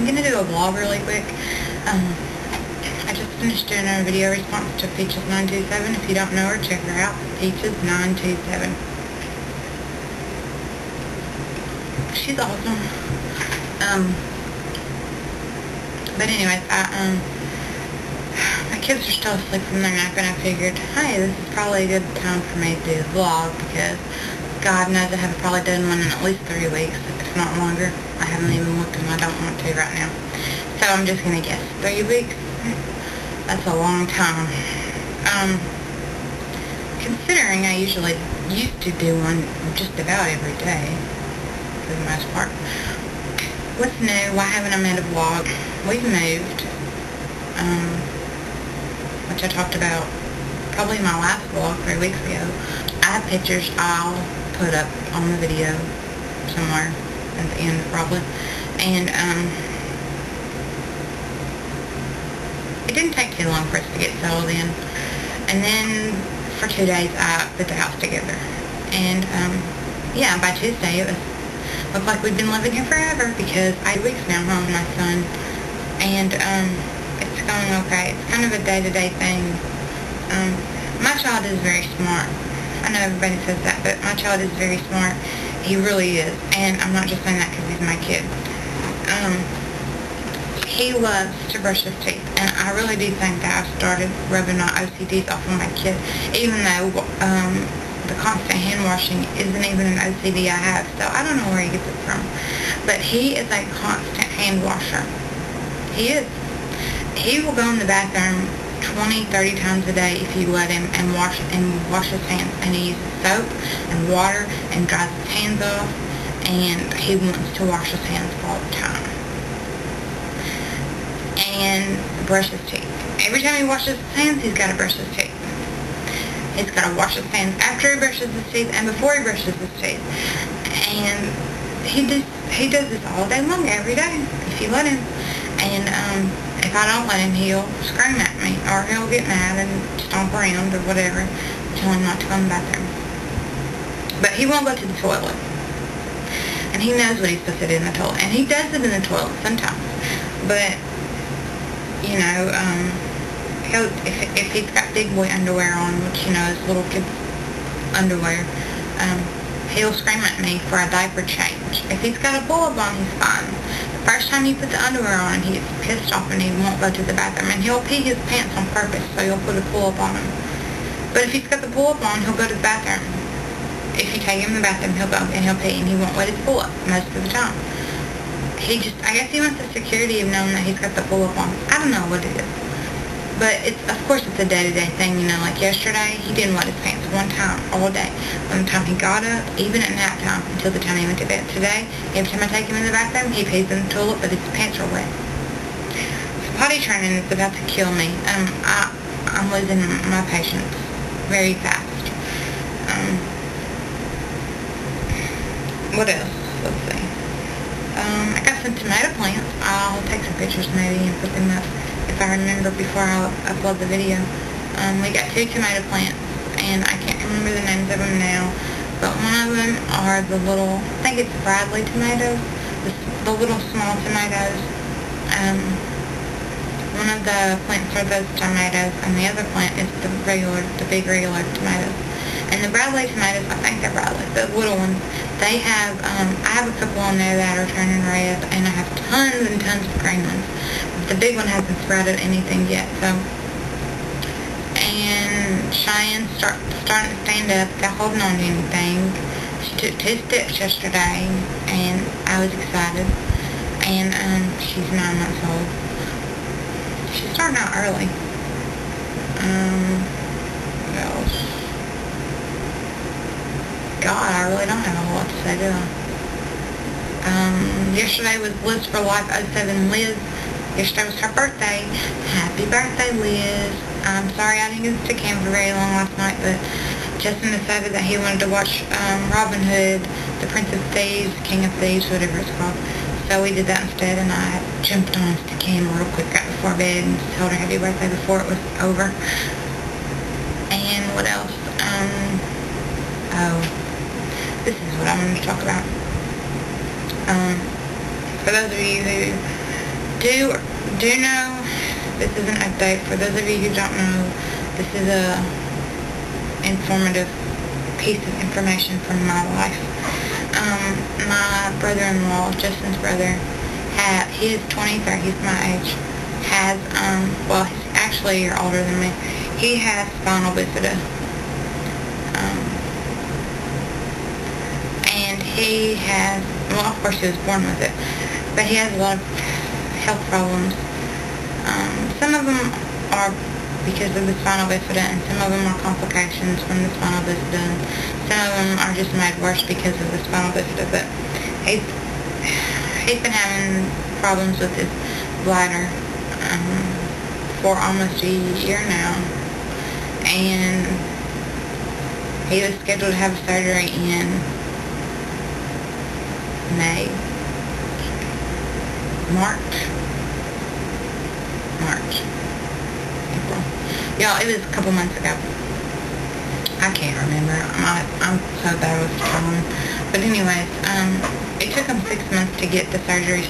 I'm going to do a vlog really quick. I just finished doing a video response to Peaches927. If you don't know her, check her out. Peaches927. She's awesome. But anyways, my kids are still asleep from their nap, and I figured, hey, this is probably a good time for me to do a vlog, because God knows I haven't probably done one in at least 3 weeks, if not longer. I haven't even looked, and I don't want to right now. So I'm just going to guess 3 weeks. That's a long time. Considering I usually used to do one just about every day, for the most part. What's new? Why haven't I made a vlog? We've moved, which I talked about probably in my last vlog 3 weeks ago. I have pictures I'll put up on the video somewhere at the end probably. And it didn't take too long for us to get settled in. And then for 2 days I put the house together. And yeah, by Tuesday it looked like we'd been living here forever, because 8 weeks now home with my son. And it's going okay. It's kind of a day-to-day thing. My child is very smart. I know everybody says that, but my child is very smart. He really is. And I'm not just saying that because he's my kid. He loves to brush his teeth. And I really do think that I've started rubbing my OCDs off of my kid. Even though the constant hand washing isn't even an OCD I have. So I don't know where he gets it from. But he is a constant hand washer. He is. He will go in the bathroom 20, 30 times a day if you let him, and wash his hands. And he uses soap and water and dries his hands off, and he wants to wash his hands all the time. And brush his teeth. Every time he washes his hands, he's got to brush his teeth. He's got to wash his hands after he brushes his teeth and before he brushes his teeth. And he does this all day long, every day, if you let him. And if I don't let him, he'll scream at me, or he'll get mad and stomp around or whatever, tell him not to go in the bathroom. But he won't go to the toilet. And he knows what he's supposed to do in the toilet. And he does it in the toilet sometimes. But, you know, if he's got big boy underwear on, which, you know, is little kid's underwear, he'll scream at me for a diaper change. If he's got a pull-up on, he's fine. The first time you put the underwear on him, he gets pissed off and he won't go to the bathroom. And he'll pee his pants on purpose, so you'll put a pull-up on him. But if he's got the pull-up on, he'll go to the bathroom. If you take him to the bathroom, he'll go and he'll pee, and he won't wet his pull-up most of the time. I guess he wants the security of knowing that he's got the pull-up on. I don't know what it is. But of course it's a day-to-day thing, you know, like yesterday, he didn't wet his pants one time all day. From the time he got up, even at nap time, until the time he went to bed. Today, every time I take him in the bathroom, he pees in the toilet, but his pants are wet. So potty training is about to kill me. I'm losing my patience very fast. What else? Let's see. I got some tomato plants. I'll take some pictures maybe and put them up if I remember before I upload the video. We got 2 tomato plants, and I can't remember the names of them now, but one of them are the little, I think it's Bradley tomatoes, the little small tomatoes. One of the plants are those tomatoes, and the other plant is the big regular tomatoes. And the Bradley tomatoes, I think they're Bradley, the little ones, they have, I have a couple on there that are turning red, and I have tons and tons of green ones. The big one hasn't sprouted anything yet, so. And Cheyenne's starting to stand up, without holding on to anything. She took 2 steps yesterday, and I was excited. And she's 9 months old. She's starting out early. What else? God, I really don't have a whole lot to say, do I? Yesterday was Liz for Life 07 Liz. Yesterday was her birthday. Happy birthday, Liz. I'm sorry I didn't get to camp for very long last night, but Justin decided that he wanted to watch Robin Hood, The Prince of Thieves, King of Thieves, whatever it's called. So we did that instead, and I jumped on to Cam real quick right before bed and told her happy birthday before it was over. And what else? This is what I wanted to talk about. For those of you who do know, this is an update for those of you who don't know. This is a informative piece of information from my life. My brother-in-law, Justin's brother, he is 23, he's my age, has, well, he's actually a year older than me. He has spinal bifida. And he has, well, of course he was born with it, but he has a lot of health problems. Some of them are because of the spinal bifida, and some of them are complications from the spinal bifida, and some of them are just made worse because of the spinal bifida. But he's been having problems with his bladder for almost a year now, and he was scheduled to have surgery in April. Y'all, it was a couple months ago. I can't remember. I'm so bad with time. But anyways, it took them 6 months to get the surgery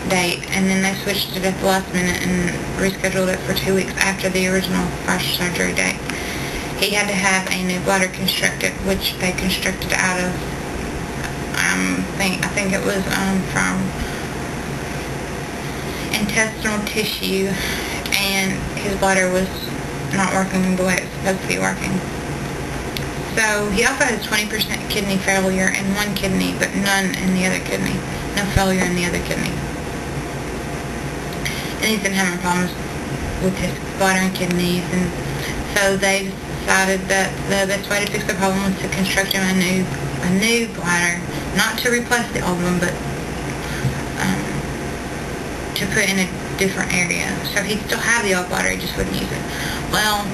date, and then they switched it at the last minute and rescheduled it for 2 weeks after the original first surgery date. He had to have a new bladder constructed, which they constructed out of, I think it was from intestinal tissue, and his bladder was not working the way it's supposed to be working. So he also has 20% kidney failure in one kidney, but none in the other kidney. No failure in the other kidney. And he's been having problems with his bladder and kidneys, and so they decided that the best way to fix the problem was to construct him a new bladder, not to replace the old one, but to put in a different area. So he'd still have the old bladder, he just wouldn't use it. Well,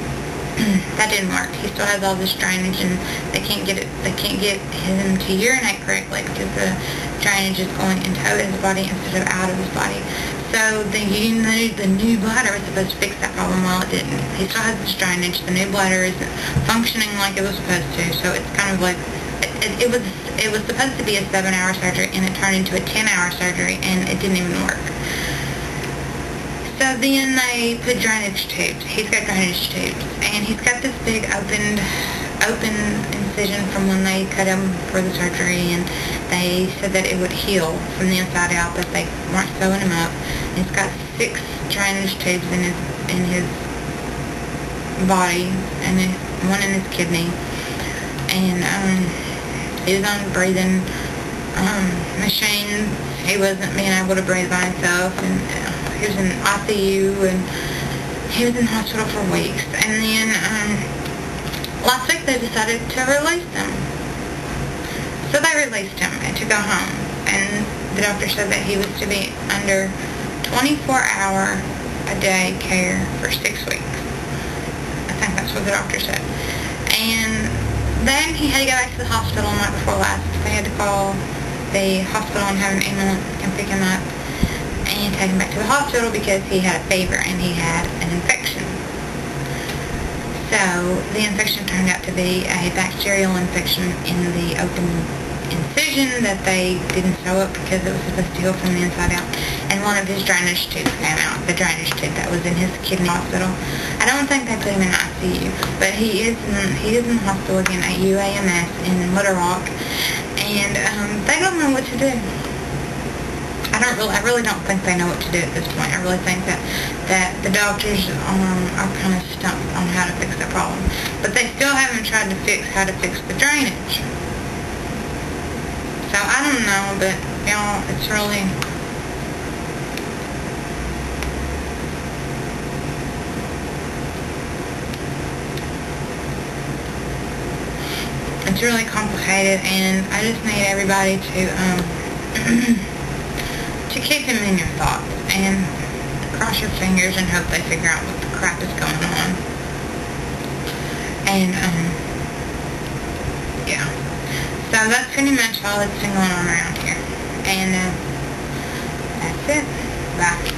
that didn't work. He still has all this drainage, and they can't get him to urinate correctly because the drainage is going into his body instead of out of his body. So the new bladder was supposed to fix that problem. Well, it didn't. He still has this drainage. The new bladder isn't functioning like it was supposed to. So it's kind of like it was supposed to be a 7-hour surgery, and it turned into a 10-hour surgery, and it didn't even work. So then they put drainage tubes. He's got drainage tubes, and he's got this big open incision from when they cut him for the surgery, and they said that it would heal from the inside out, but they weren't sewing him up. And he's got 6 drainage tubes in his body, and one in his kidney, and he was on breathing machines. He wasn't being able to breathe by himself, and he was in ICU, and he was in hospital for weeks. And then last week they decided to release him. So they released him and to go home. And the doctor said that he was to be under 24-hour-a-day care for 6 weeks. I think that's what the doctor said. And then he had to go back to the hospital the night before last. They had to call the hospital and have an ambulance and pick him up and take him back to the hospital because he had a fever and he had an infection. So the infection turned out to be a bacterial infection in the open incision that they didn't sew up because it was supposed to heal from the inside out. And one of his drainage tubes came out, the drainage tube that was in his kidney hospital. I don't think they put him in ICU, but he is in the hospital again at UAMS in Little Rock, and they don't know what to do. I really don't think they know what to do at this point. I really think that the doctors are kind of stumped on how to fix the problem. But they still haven't tried to fix how to fix the drainage. So I don't know, but y'all, it's really... It's really complicated, and I just need everybody to keep him in your thoughts and cross your fingers and hope they figure out what the crap is going on. And yeah, so that's pretty much all that's been going on around here. And that's it. Bye.